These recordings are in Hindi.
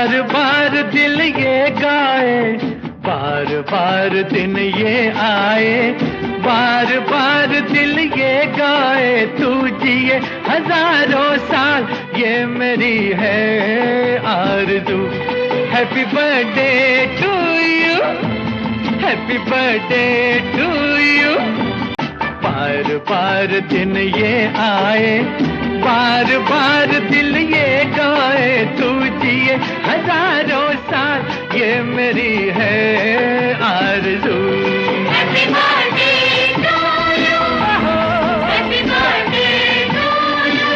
बार बार दिल ये गाए, बार बार दिन ये आए, बार बार दिल ये गाए, तू जिए हजारों साल, ये मेरी है आरज़ू। Happy birthday to you, happy birthday to you. बार बार दिन ये आए, बार बार दिल ये गाए, तू जिए हजारों साल, ये मेरी है आरज़ू। Happy birthday to you, happy birthday to you, happy birthday to you.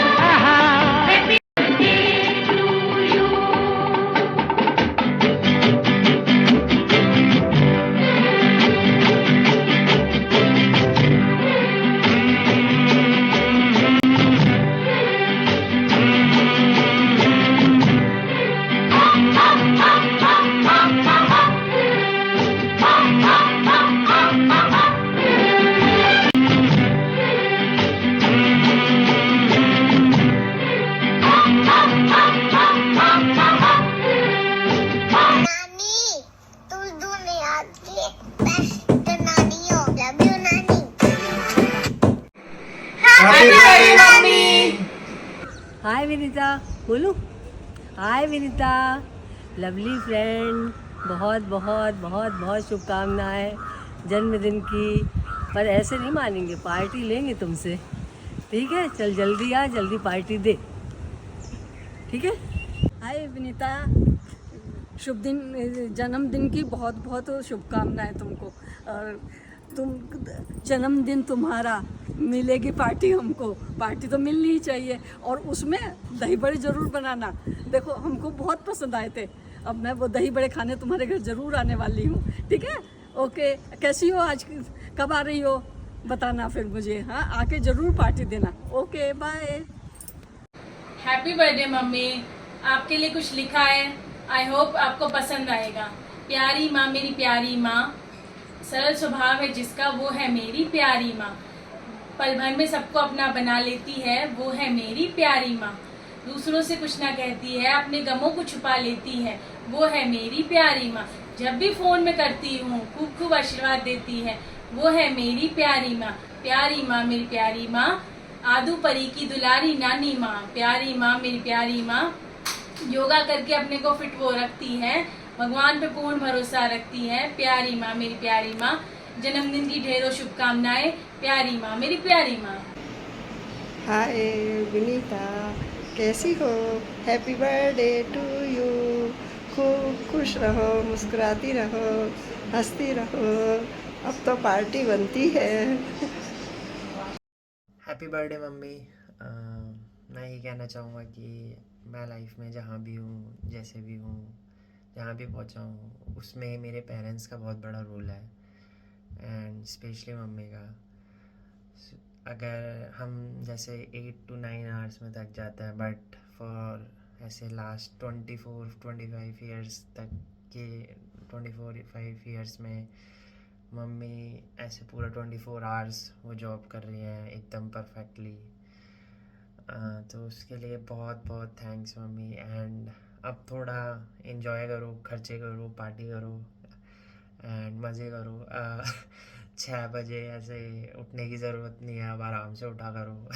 नानी, तुम दुनिया की बेस्ट नानी हो। लव यू नानी। हैप्पी बर्थडे नानी। हाय विनीता, बोलूं? हाय विनीता, लवली फ्रेंड, बहुत बहुत बहुत बहुत शुभकामनाएं जन्मदिन की। पर ऐसे नहीं मानेंगे, पार्टी लेंगे तुमसे, ठीक है? चल जल्दी आ, जल्दी पार्टी दे, ठीक है? हाय विनीता, शुभ दिन, जन्मदिन की बहुत बहुत शुभकामनाएं तुमको। और तुम जन्मदिन तुम्हारा, मिलेगी पार्टी हमको। पार्टी तो मिलनी ही चाहिए, और उसमें दही बड़े ज़रूर बनाना। देखो हमको बहुत पसंद आए थे, अब मैं वो दही बड़े खाने तुम्हारे घर ज़रूर आने वाली हूँ, ठीक है? ओके, कैसी हो आज, कब आ रही हो बताना फिर मुझे, हाँ? आके ज़रूर पार्टी देना। Okay, bye. Happy birthday mummy, आपके लिए कुछ लिखा है, आई होप आपको पसंद आएगा। प्यारी माँ, मेरी प्यारी माँ, सरल स्वभाव है जिसका, वो है मेरी प्यारी माँ। पल भर में सबको अपना बना लेती है, वो है मेरी प्यारी माँ। दूसरों से कुछ ना कहती है, अपने गमों को छुपा लेती है, वो है मेरी प्यारी माँ। जब भी फोन में करती हूँ, खूब खूब आशीर्वाद देती है, वो है मेरी प्यारी माँ। प्यारी माँ, मेरी प्यारी माँ, आदू परी की दुलारी नानी माँ। प्यारी माँ, मेरी प्यारी माँ, योगा करके अपने को फिट वो रखती है, भगवान पे पूर्ण भरोसा रखती है। प्यारी माँ, मेरी प्यारी माँ, जन्मदिन की ढेरों शुभकामनाएं। प्यारी माँ, मेरी प्यारी माँ। हाय विनीता, कैसी हो? Happy birthday to you. खूब खुश रहो, मुस्कुराती रहो, हंसती रहो। अब तो पार्टी बनती है। Happy birthday mummy. मैं ये कहना चाहूँगा कि मैं लाइफ में जहाँ भी हूँ, जैसे भी हूँ, जहाँ भी पहुँचा हूँ, उसमें मेरे पेरेंट्स का बहुत बड़ा रोल है, एंड स्पेशली मम्मी का। अगर हम जैसे 8 to 9 आवर्स में थक जाता है, बट फॉर ऐसे लास्ट 24-25 ईयर्स तक के 24-5 ईयर्स में मम्मी ऐसे पूरा 24 आवर्स वो जॉब कर रही हैं एकदम परफेक्टली। तो उसके लिए बहुत बहुत थैंक्स मम्मी। एंड अब थोड़ा इन्जॉय करो, खर्चे करो, पार्टी करो एंड मज़े करो। 6 बजे ऐसे उठने की ज़रूरत नहीं है, अब आराम से उठा करो।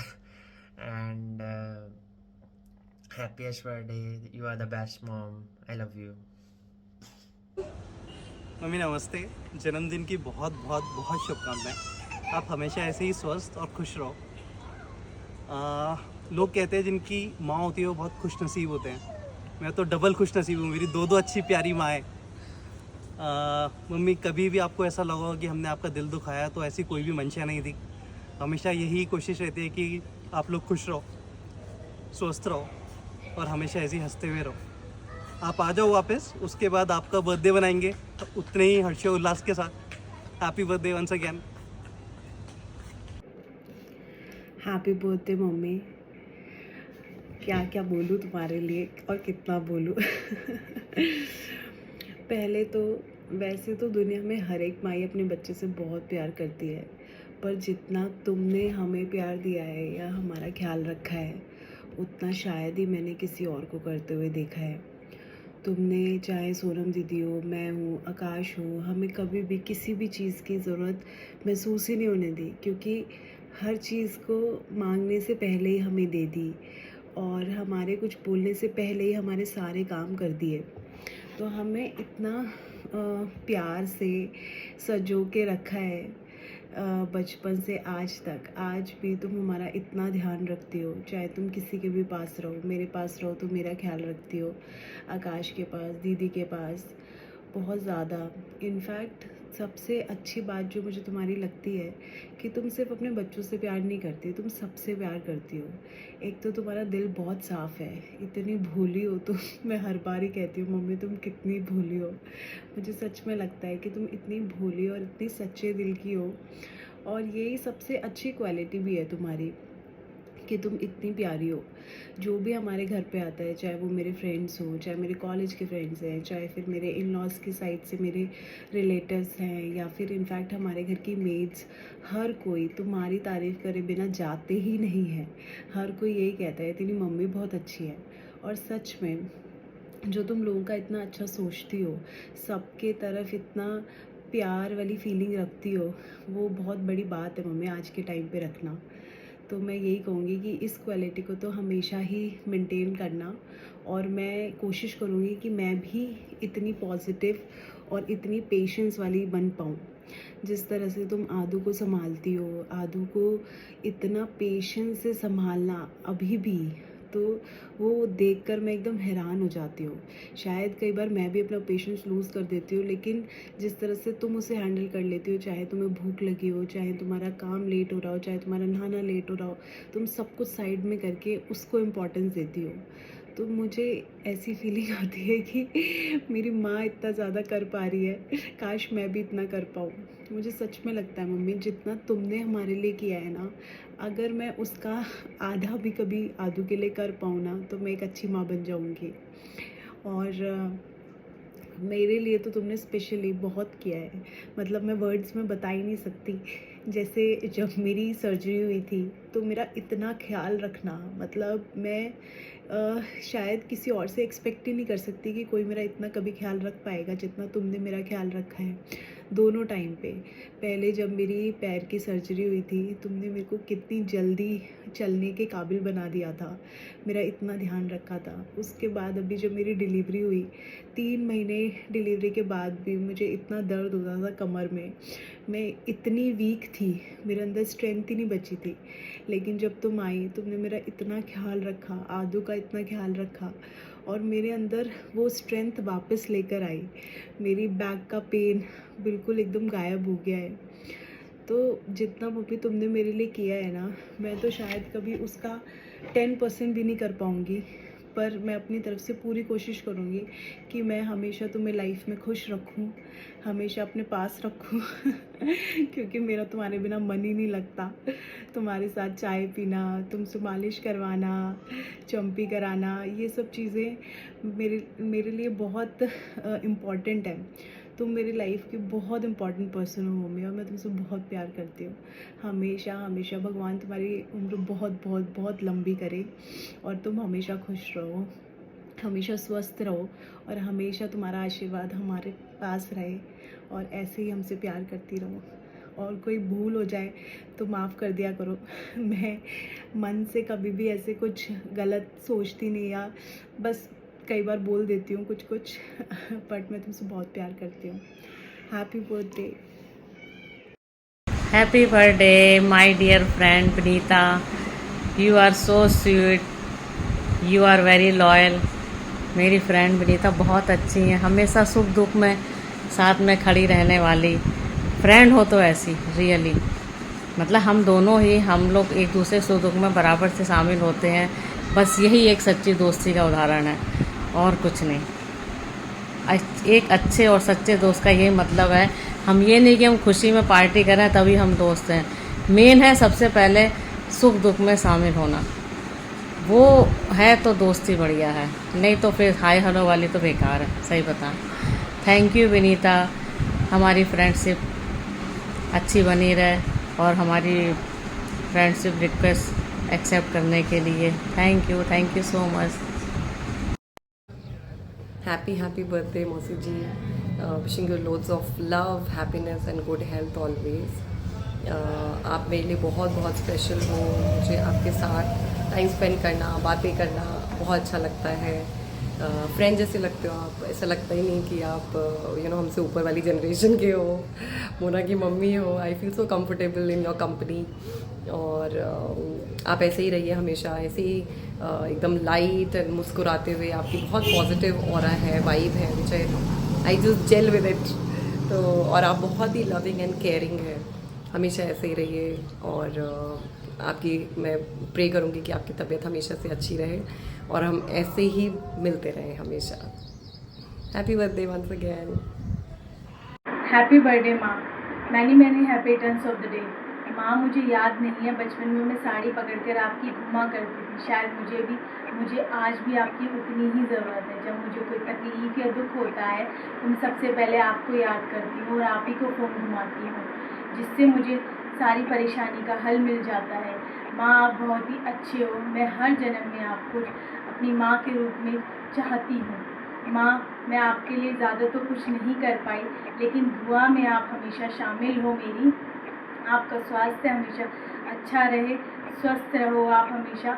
And happiest birthday, you are the best mom, I love you. Mummy नमस्ते, जन्मदिन की बहुत बहुत बहुत शुभकामनाएं। आप हमेशा ऐसे ही स्वस्थ और खुश रहो। लोग कहते हैं जिनकी माँ होती है वो बहुत खुश नसीब होते हैं, मैं तो डबल खुश नसीब हूँ, मेरी दो अच्छी प्यारी माँ है। मम्मी, कभी भी आपको ऐसा लगा हो कि हमने आपका दिल दुखाया तो ऐसी कोई भी मंशा नहीं थी। हमेशा यही कोशिश रहती है कि आप लोग खुश रहो, स्वस्थ रहो और हमेशा ऐसे ही हंसते हुए रहो। आप आ जाओ वापस, उसके बाद आपका बर्थडे बनाएंगे तो उतने ही हर्षोल्लास के साथ। Happy birthday once again. Happy birthday mummy. क्या क्या बोलूँ तुम्हारे लिए और कितना बोलूँ। पहले तो वैसे तो दुनिया में हर एक माँ अपने बच्चे से बहुत प्यार करती है, पर जितना तुमने हमें प्यार दिया है या हमारा ख्याल रखा है, उतना शायद ही मैंने किसी और को करते हुए देखा है। तुमने, चाहे सोनम दीदी हो, मैं हूँ, आकाश हो, हमें कभी भी किसी भी चीज़ की ज़रूरत महसूस ही नहीं होने दी, क्योंकि हर चीज़ को मांगने से पहले ही हमें दे दी और हमारे कुछ बोलने से पहले ही हमारे सारे काम कर दिए। तो हमें इतना प्यार से सजो के रखा है बचपन से आज तक। आज भी तुम हमारा इतना ध्यान रखती हो, चाहे तुम किसी के भी पास रहो, मेरे पास रहो तो मेरा ख्याल रखती हो, आकाश के पास, दीदी के पास, बहुत ज़्यादा। इनफैक्ट सबसे अच्छी बात जो मुझे तुम्हारी लगती है कि तुम सिर्फ अपने बच्चों से प्यार नहीं करती, तुम सबसे प्यार करती हो। एक तो तुम्हारा दिल बहुत साफ़ है, इतनी भोली हो तुम। मैं हर बार ही कहती हूँ मम्मी तुम कितनी भोली हो। मुझे सच में लगता है कि तुम इतनी भोली और इतनी सच्चे दिल की हो, और यही सबसे अच्छी क्वालिटी भी है तुम्हारी कि तुम इतनी प्यारी हो। जो भी हमारे घर पे आता है, चाहे वो मेरे फ्रेंड्स हो, चाहे मेरे कॉलेज के फ्रेंड्स हैं, चाहे फिर मेरे इन लॉज की साइड से मेरे रिलेटिव्स हैं, या फिर इनफैक्ट हमारे घर की मेड्स, हर कोई तुम्हारी तारीफ़ करे बिना जाते ही नहीं है। हर कोई यही कहता है तेरी मम्मी बहुत अच्छी है। और सच में जो तुम लोगों का इतना अच्छा सोचती हो, सबके तरफ इतना प्यार वाली फीलिंग रखती हो, वो बहुत बड़ी बात है मम्मी आज के टाइम पे रखना। तो मैं यही कहूँगी कि इस क्वालिटी को तो हमेशा ही मेंटेन करना, और मैं कोशिश करूँगी कि मैं भी इतनी पॉजिटिव और इतनी पेशेंस वाली बन पाऊँ। जिस तरह से तुम आदू को संभालती हो, आदू को इतना पेशेंस से संभालना अभी भी, तो वो देखकर मैं एकदम हैरान हो जाती हूँ। शायद कई बार मैं भी अपना पेशेंस लूज़ कर देती हूँ, लेकिन जिस तरह से तुम उसे हैंडल कर लेती हो, चाहे तुम्हें भूख लगी हो, चाहे तुम्हारा काम लेट हो रहा हो, चाहे तुम्हारा नहाना लेट हो रहा हो, तुम सब कुछ साइड में करके उसको इम्पोर्टेंस देती हो। तो मुझे ऐसी फीलिंग आती है कि मेरी माँ इतना ज़्यादा कर पा रही है, काश मैं भी इतना कर पाऊँ। मुझे सच में लगता है मम्मी जितना तुमने हमारे लिए किया है ना, अगर मैं उसका आधा भी कभी आदू के लिए कर पाऊँ ना, तो मैं एक अच्छी माँ बन जाऊँगी। और मेरे लिए तो तुमने स्पेशली बहुत किया है, मतलब मैं वर्ड्स में बता ही नहीं सकती। जैसे जब मेरी सर्जरी हुई थी तो मेरा इतना ख्याल रखना, मतलब मैं शायद किसी और से एक्सपेक्ट ही नहीं कर सकती कि कोई मेरा इतना कभी ख्याल रख पाएगा जितना तुमने मेरा ख्याल रखा है दोनों टाइम पे। पहले जब मेरी पैर की सर्जरी हुई थी, तुमने मेरे को कितनी जल्दी चलने के काबिल बना दिया था, मेरा इतना ध्यान रखा था। उसके बाद अभी जब मेरी डिलीवरी हुई, 3 महीने डिलीवरी के बाद भी मुझे इतना दर्द होता था कमर में, मैं इतनी वीक थी, मेरे अंदर स्ट्रेंथ ही नहीं बची थी। लेकिन जब तुम आई, तुमने मेरा इतना ख्याल रखा, आदू का इतना ख्याल रखा, और मेरे अंदर वो स्ट्रेंथ वापस लेकर आई। मेरी बैक का पेन बिल्कुल एकदम गायब हो गया है। तो जितना मम्मी तुमने मेरे लिए किया है ना, मैं तो शायद कभी उसका 10% भी नहीं कर पाऊँगी, पर मैं अपनी तरफ से पूरी कोशिश करूँगी कि मैं हमेशा तुम्हें लाइफ में खुश रखूँ, हमेशा अपने पास रखूँ क्योंकि मेरा तुम्हारे बिना मन ही नहीं लगता। तुम्हारे साथ चाय पीना, तुमसे मालिश करवाना, चम्पी कराना, ये सब चीज़ें मेरे लिए बहुत इम्पॉर्टेंट है। तुम मेरी लाइफ की बहुत इंपॉर्टेंट पर्सन हो मम्मी, और मैं तुमसे बहुत प्यार करती हूँ। हमेशा हमेशा भगवान तुम्हारी उम्र बहुत बहुत बहुत लंबी करे, और तुम हमेशा खुश रहो, हमेशा स्वस्थ रहो, और हमेशा तुम्हारा आशीर्वाद हमारे पास रहे, और ऐसे ही हमसे प्यार करती रहो। और कोई भूल हो जाए तो माफ़ कर दिया करो। मैं मन से कभी भी ऐसे कुछ गलत सोचती नहीं, या बस कई बार बोल देती हूँ कुछ कुछ बट मैं तुमसे बहुत प्यार करती हूँ। Happy birthday. Happy birthday my dear friend Vinita, you are so sweet, you are very loyal. मेरी फ्रेंड विनीता बहुत अच्छी है, हमेशा सुख दुख में साथ में खड़ी रहने वाली फ्रेंड हो तो ऐसी रियली, मतलब हम दोनों ही, हम लोग एक दूसरे सुख दुख में बराबर से शामिल होते हैं। बस यही एक सच्ची दोस्ती का उदाहरण है, और कुछ नहीं। एक अच्छे और सच्चे दोस्त का यही मतलब है। हम ये नहीं कि हम खुशी में पार्टी करें तभी हम दोस्त हैं, मेन है सबसे पहले सुख दुख में शामिल होना, वो है तो दोस्ती बढ़िया है, नहीं तो फिर हाय हेलो वाली तो बेकार है, सही बताएं। थैंक यू विनीता, हमारी फ्रेंडशिप अच्छी बनी रहे, और हमारी फ्रेंडशिप रिक्वेस्ट एक्सेप्ट करने के लिए thank you so much. Happy birthday मौसी ji. Wishing you loads of love, happiness and good health always. आप मेरे लिए बहुत बहुत स्पेशल हो. मुझे आपके साथ टाइम स्पेंड करना, बातें करना बहुत अच्छा लगता है. फ्रेंड जैसे लगते हो आप. ऐसा लगता ही नहीं कि आप हमसे ऊपर वाली जनरेशन के हो, मोना की मम्मी हो. I feel so comfortable in your company. और आप ऐसे ही रहिए हमेशा, ऐसे ही एकदम लाइट एंड मुस्कुराते हुए. आपकी बहुत पॉजिटिव ऑरा है, वाइब है, which I just gel with it. तो और आप बहुत ही लविंग एंड केयरिंग है. हमेशा ऐसे ही रहिए. और आपकी मैं प्रे करूँगी कि आपकी तबीयत हमेशा से अच्छी रहे और हम ऐसे ही मिलते रहें हमेशा. Happy birthday once again. Happy birthday माँ. Many many happy returns of the day. माँ मुझे याद नहीं है बचपन में मैं साड़ी पकड़कर आपकी घुमा करती थी. शायद मुझे आज भी आपकी उतनी ही ज़रूरत है. जब मुझे कोई तकलीफ़ या दुख होता है तो मैं सबसे पहले आपको याद करती हूँ और आप ही को फ़ोन घुमाती हूँ, जिससे मुझे सारी परेशानी का हल मिल जाता है. माँ आप बहुत ही अच्छे हो. मैं हर जन्म में आपको अपनी माँ के रूप में चाहती हूँ. माँ मैं आपके लिए ज़्यादा तो कुछ नहीं कर पाई, लेकिन दुआ में आप हमेशा शामिल हो मेरी. आपका स्वास्थ्य हमेशा अच्छा रहे, स्वस्थ रहो आप हमेशा.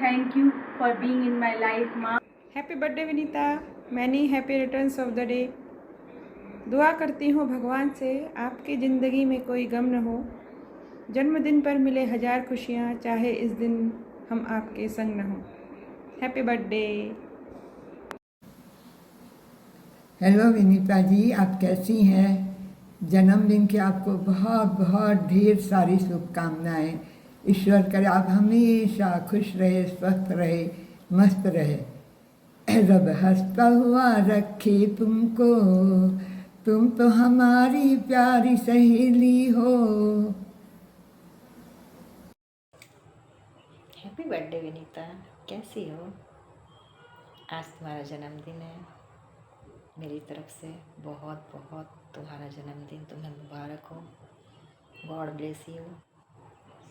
Thank you for being in my life माँ. Happy birthday Vinita. Many happy returns of the day. दुआ करती हूँ भगवान से आपकी ज़िंदगी में कोई गम न हो. जन्मदिन पर मिले 1000 खुशियाँ, चाहे इस दिन हम आपके संग न हों. Happy birthday. Hello Vinita ji, आप कैसी हैं? जन्मदिन की आपको बहुत बहुत ढेर सारी शुभकामनाएं. ईश्वर करे आप हमेशा खुश रहे, स्वस्थ रहे, मस्त रहे. रब हंसता हुआ रखे तुमको, तुम तो हमारी प्यारी सहेली हो. Happy birthday Vinita. कैसी हो? आज तुम्हारा जन्मदिन है. मेरी तरफ से बहुत बहुत तुम्हारा जन्मदिन तुम्हें मुबारक हो. God bless you.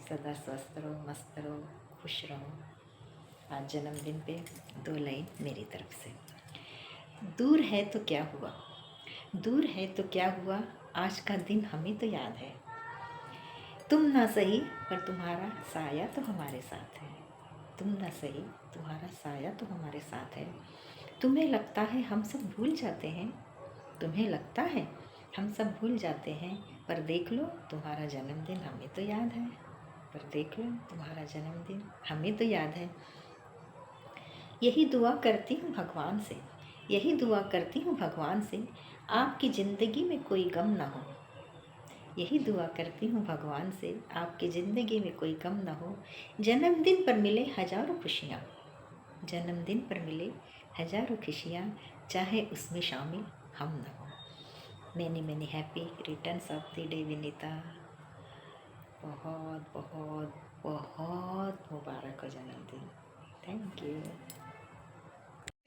सदा स्वस्थ रहो, मस्त रहो, खुश रहो. आज जन्मदिन पे 2 लाइन मेरी तरफ से. दूर है तो क्या हुआ, दूर है तो क्या हुआ, आज का दिन हमें तो याद है. तुम ना सही पर तुम्हारा साया तो हमारे साथ है. तुम ना सही तुम्हारा साया तो हमारे साथ है. तुम्हें लगता है हम सब भूल जाते हैं, तुम्हें लगता है हम सब भूल जाते हैं, पर देख लो तुम्हारा जन्मदिन हमें तो याद है. पर देख लो तुम्हारा जन्मदिन हमें तो याद है. यही दुआ करती हूँ भगवान से, यही दुआ करती हूँ भगवान से, आपकी ज़िंदगी में कोई गम ना हो. यही दुआ करती हूँ भगवान से, आपकी ज़िंदगी में कोई गम ना हो. जन्मदिन पर मिले हज़ारों खुशियाँ, जन्मदिन पर मिले हज़ारों खुशियाँ, चाहे उसमें शामिल हम ना हो. Many many happy returns of the day Vinita. बहुत बहुत बहुत मुबारक हो जन्मदिन. Thank you.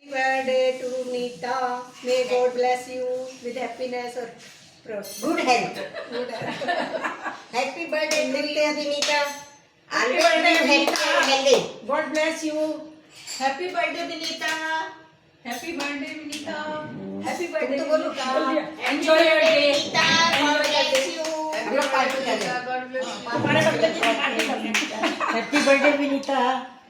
Happy birthday to Nita. May God bless you with happiness or good health. Good health. Happy birthday to Nita. Happy birthday Nita. God bless you. Happy birthday Nita. Happy birthday Nita. Happy birthday. तुम तो बोलो का. Enjoy your day. Nita. God bless you. हम लोग पार्टी करें. हमारे बर्थडे की पार्टी करें. Happy birthday Nita.